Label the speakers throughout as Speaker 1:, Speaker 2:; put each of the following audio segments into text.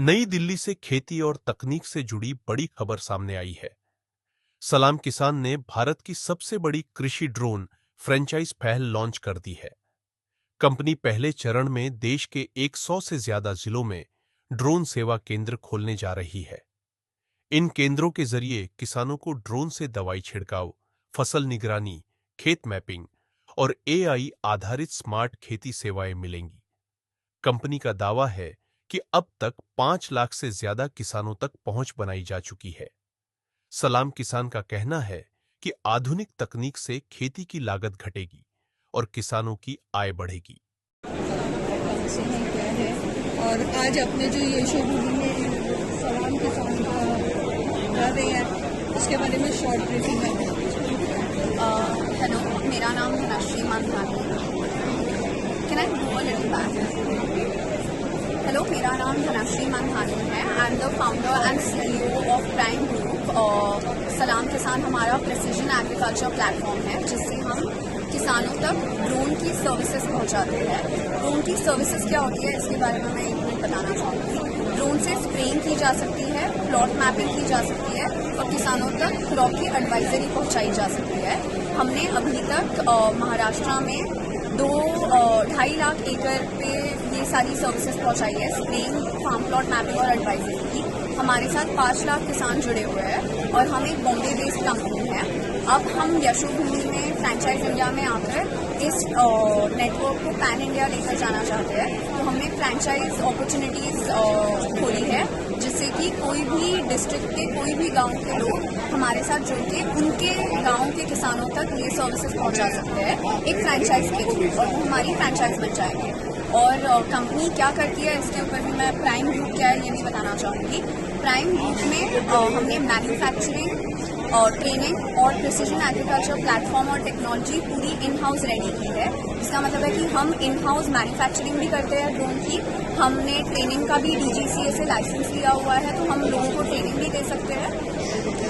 Speaker 1: नई दिल्ली से खेती और तकनीक से जुड़ी बड़ी खबर सामने आई है। सलाम किसान ने भारत की सबसे बड़ी कृषि ड्रोन फ्रेंचाइज पहल लॉन्च कर दी है। कंपनी पहले चरण में देश के 100 से ज्यादा जिलों में ड्रोन सेवा केंद्र खोलने जा रही है। इन केंद्रों के जरिए किसानों को ड्रोन से दवाई छिड़काव, फसल निगरानी, खेत मैपिंग और एआई आधारित स्मार्ट खेती सेवाएं मिलेंगी। कंपनी का दावा है कि अब तक 5 लाख से ज्यादा किसानों तक पहुंच बनाई जा चुकी है। सलाम किसान का कहना है कि आधुनिक तकनीक से खेती की लागत घटेगी और किसानों की आय बढ़ेगी।
Speaker 2: और आज अपने जो यशोभूमि में सलाम किसान का कर रहे हैं उसके बारे में शॉर्ट ब्रीफिंग है।
Speaker 3: हेलो, मेरा नाम धनश्री मानधानी है। Can I go a little back? Hello, मेरा नाम धनश्री मानधानी है। I am the founder and CEO of prime group. सलाम किसान हमारा प्रिसीजन एग्रीकल्चर प्लेटफॉर्म है जिससे हम किसानों तक ड्रोन की सर्विसेज पहुंचाते हैं। ड्रोन की सर्विसेज क्या होती है इसके बारे में मैं एक मिनट बताना चाहूँगी। ड्रोन से स्प्रेइंग की जा सकती है, प्लॉट मैपिंग की जा सकती है और किसानों तक क्रॉप की एडवाइजरी पहुंचाई जा सकती है। हमने अभी तक महाराष्ट्र में 2.5 लाख एकड़ पे ये सारी सर्विसेज पहुंचाई है, स्प्रेइंग, फार्म प्लॉट मैपिंग और एडवाइजरी की। हमारे साथ 5 लाख किसान जुड़े हुए हैं और हम एक बॉम्बे बेस्ड कंपनी है। अब हम यशोभूमि में फ्रेंचाइज इंडिया में आकर इस नेटवर्क को पैन इंडिया लेकर जाना चाहते हैं। तो हमने फ्रेंचाइज अपॉर्चुनिटीज खोली है जिससे कि कोई भी डिस्ट्रिक्ट के कोई भी गांव के लोग हमारे साथ जुड़ के उनके गांव के किसानों तक ये सर्विसेज पहुंचा सकते हैं एक फ्रेंचाइज के थ्रू, और वो हमारी फ्रेंचाइज बन जाएंगे। और कंपनी क्या करती है इसके ऊपर भी मैं प्राइम ग्रुप क्या है ये भी बताना चाहूँगी। प्राइम ग्रुप में हमने मैन्युफैक्चरिंग और ट्रेनिंग और प्रिसीजन एग्रीकल्चर प्लेटफॉर्म और टेक्नोलॉजी पूरी इन हाउस रेडी की है। इसका मतलब है कि हम इन हाउस मैन्युफैक्चरिंग भी करते हैं ड्रोन की। हमने ट्रेनिंग का भी DGCA से लाइसेंस लिया हुआ है, तो हम लोगों को ट्रेनिंग भी दे सकते हैं।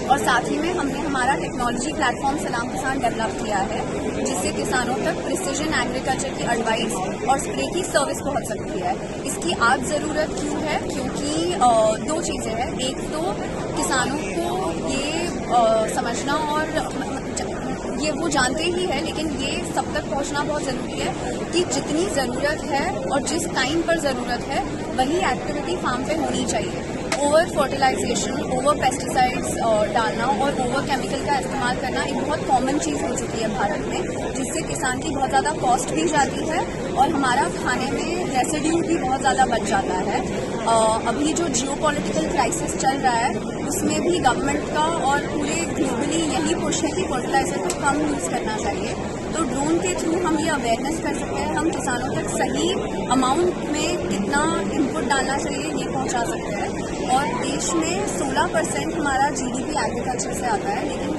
Speaker 3: और साथ ही में हमने हमारा टेक्नोलॉजी प्लेटफॉर्म सलाम किसान डेवलप किया है जिससे किसानों तक प्रिसीजन एग्रीकल्चर की एडवाइस और स्प्रे की सर्विस पहुंच सकती है। इसकी आज ज़रूरत क्यों है? क्योंकि 2 चीज़ें हैं। एक तो किसानों को ये समझना और ये वो जानते ही है, लेकिन ये सब तक पहुंचना बहुत ज़रूरी है कि जितनी ज़रूरत है और जिस टाइम पर ज़रूरत है वही एक्टिविटी फार्म पे होनी चाहिए। ओवर फर्टिलाइजेशन, ओवर पेस्टिसाइड्स डालना और ओवर केमिकल का इस्तेमाल करना एक बहुत कॉमन चीज़ हो चुकी है भारत में, जिससे किसान की बहुत ज़्यादा कॉस्ट भी जाती है और हमारा खाने में रेसिड्यू भी बहुत ज़्यादा बच जाता है। अभी जो जियोपॉलिटिकल क्राइसिस चल रहा है उसमें भी गवर्नमेंट का और पूरे ग्लोबली यही पुश है कि फर्टिलाइजर को कम यूज़ करना चाहिए। तो ड्रोन के थ्रू हम ये अवेयरनेस कर सकते हैं, हम किसानों तक सही अमाउंट में कितना इनपुट डालना चाहिए ये पहुंचा सकते हैं। और देश में 16% हमारा GDP एग्रीकल्चर से आता है, लेकिन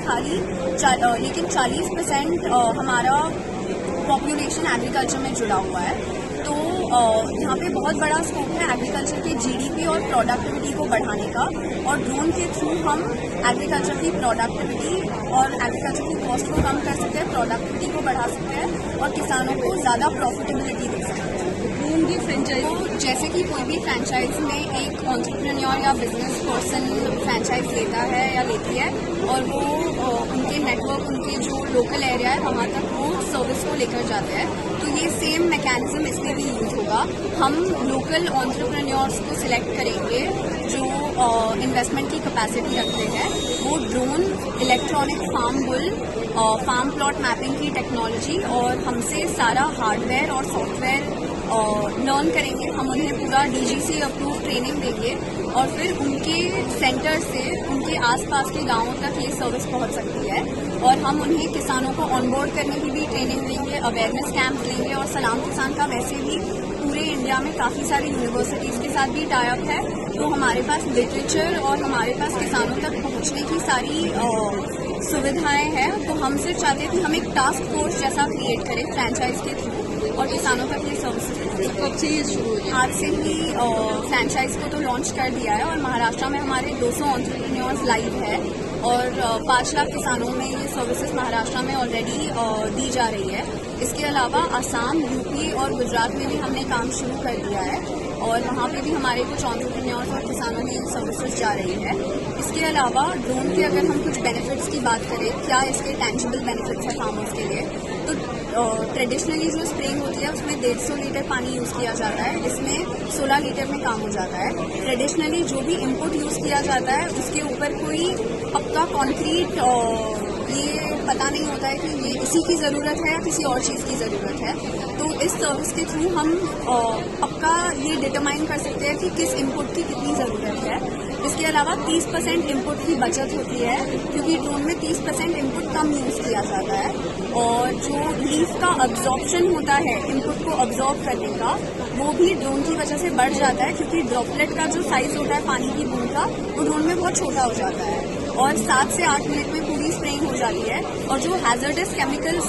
Speaker 3: 40% हमारा पॉपुलेशन एग्रीकल्चर में जुड़ा हुआ है। तो यहाँ पे बहुत बड़ा स्कोप है एग्रीकल्चर के GDP और प्रोडक्टिविटी को बढ़ाने का, और ड्रोन के थ्रू हम एग्रीकल्चर की प्रोडक्टिविटी और एग्रीकल्चर की कॉस्ट को कम कर सकते हैं, प्रोडक्टिविटी को बढ़ा सकते हैं और किसानों को ज़्यादा प्रॉफिटेबिलिटी दे सकते हैं। ड्रोन की फ्रेंचाइज, तो जैसे कि कोई भी फ्रेंचाइज में एक एंटरप्रेन्योर या बिजनेस पर्सन फ्रेंचाइज लेता है या लेती है और वो उनके नेटवर्क, उनके जो लोकल एरिया है वहाँ तक वो सर्विस को लेकर जाते हैं, तो ये सेम मैकेनिज्म इसमें भी यूज होगा। हम लोकल एंटरप्रेन्योर्स को सिलेक्ट करेंगे जो इन्वेस्टमेंट की कैपेसिटी रखते हैं। वो drone, electronic farm bull, farm plot mapping की टेक्नोलॉजी और हमसे सारा हार्डवेयर और सॉफ्टवेयर लर्न करेंगे। हम उन्हें पूरा DGCA अप्रूव ट्रेनिंग देंगे और फिर उनके सेंटर से उनके आसपास के गांवों तक ये सर्विस पहुंच सकती है। और हम उन्हें किसानों को ऑनबोर्ड करने की भी ट्रेनिंग देंगे, अवेयरनेस कैंप लेंगे। और सलाम किसान का वैसे भी पूरे इंडिया में काफ़ी सारी यूनिवर्सिटीज़ के साथ भी टाई अप है, तो हमारे पास लिटरेचर और हमारे पास किसानों तक पहुँचने की सारी सुविधाएं हैं। तो हम सिर्फ चाहते हैं कि हम एक टास्क फोर्स जैसा क्रिएट करें फ्रेंचाइज के थ्रू और किसानों तक ये सर्विसेज।
Speaker 2: कब से ये शुरू हो गया?
Speaker 3: आज से ही फ्रेंचाइज को तो लॉन्च कर दिया है और महाराष्ट्र में हमारे 200 एंटरप्रेन्योर्स लाइव है और 5 लाख किसानों में ये सर्विसेज महाराष्ट्र में ऑलरेडी दी जा रही है। इसके अलावा असम, यूपी और गुजरात में भी हमने काम शुरू कर दिया है और वहाँ पे भी हमारे कुछ एंटरप्रेन्योर्स और किसानों में सर्विसेज जा रही है। इसके अलावा ड्रोन के अगर हम कुछ बेनिफिट्स की बात करें, क्या इसके टेंजिबल बेनिफिट्स है फार्मर्स के लिए, तो ट्रेडिशनली जो स्प्रेइंग होती है उसमें 150 लीटर पानी यूज़ किया जाता है, इसमें 16 लीटर में काम हो जाता है। ट्रेडिशनली जो भी इनपुट यूज़ किया जाता है उसके ऊपर कोई पक्का कॉन्क्रीट ये पता नहीं होता है कि ये इसी की ज़रूरत है या किसी और चीज़ की ज़रूरत है। तो इस सर्विस के थ्रू हम पक्का ये डिटरमाइन कर सकते हैं कि किस इनपुट की कितनी ज़रूरत है। इसके अलावा 30% इनपुट की बचत होती है क्योंकि ड्रोन में 30% इनपुट कम यूज़ किया जाता है और जो लीफ का अब्जॉर्प्शन होता है इनपुट को अब्जॉर्ब करने का, वो भी ड्रोन की वजह से बढ़ जाता है क्योंकि ड्रॉपलेट का जो साइज़ होता है पानी की बूंद का, वो ड्रोन में बहुत छोटा हो जाता है और 7 से 8 मिनट में पूरी स्प्रेइंग हो जाती है। और जो हैजर्डस केमिकल्स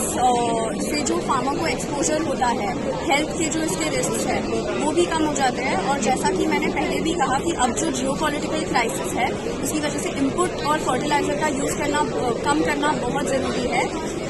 Speaker 3: से जो फार्मर को एक्सपोजर होता है, हेल्थ के जो इसके रिस्क है वो भी कम हो जाते हैं। और जैसा कि मैंने पहले भी कहा कि अब जो जियोपॉलिटिकल क्राइसिस है उसकी वजह से इनपुट और फर्टिलाइजर का यूज़ करना कम करना बहुत ज़रूरी है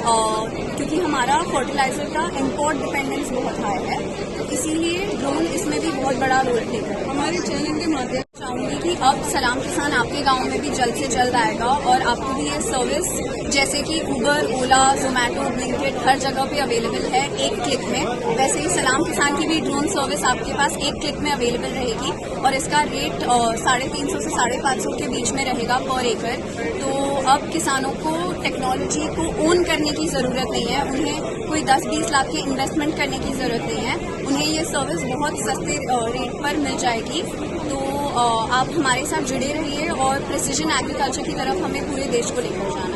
Speaker 3: क्योंकि हमारा फर्टिलाइजर का इम्पोर्ट डिपेंडेंस बहुत हाई है, तो इसीलिए ड्रोन इसमें भी बहुत बड़ा रोल प्ले कर रहा है।
Speaker 2: हमारे चैनल के माध्यम
Speaker 3: चाहूँगी कि अब सलाम किसान आपके गांव में भी जल्द से जल्द आएगा और आपको भी ये सर्विस जैसे कि उबर, ओला, जोमेटो, ब्लिंकिट हर जगह पे अवेलेबल है एक क्लिक में। वैसे ही सलाम किसान की भी ड्रोन सर्विस आपके पास एक क्लिक में अवेलेबल रहेगी और इसका रेट 350 से 550 के बीच में रहेगा पर एकड़। तो अब किसानों को टेक्नोलॉजी को ओन करने की ज़रूरत नहीं है, उन्हें कोई 10-20 लाख के इन्वेस्टमेंट करने की ज़रूरत नहीं है, उन्हें ये सर्विस बहुत सस्ते रेट पर मिल जाएगी। तो आप हमारे साथ जुड़े रहिए और प्रिसीजन एग्रीकल्चर की तरफ हमें पूरे देश को लेकर जाना।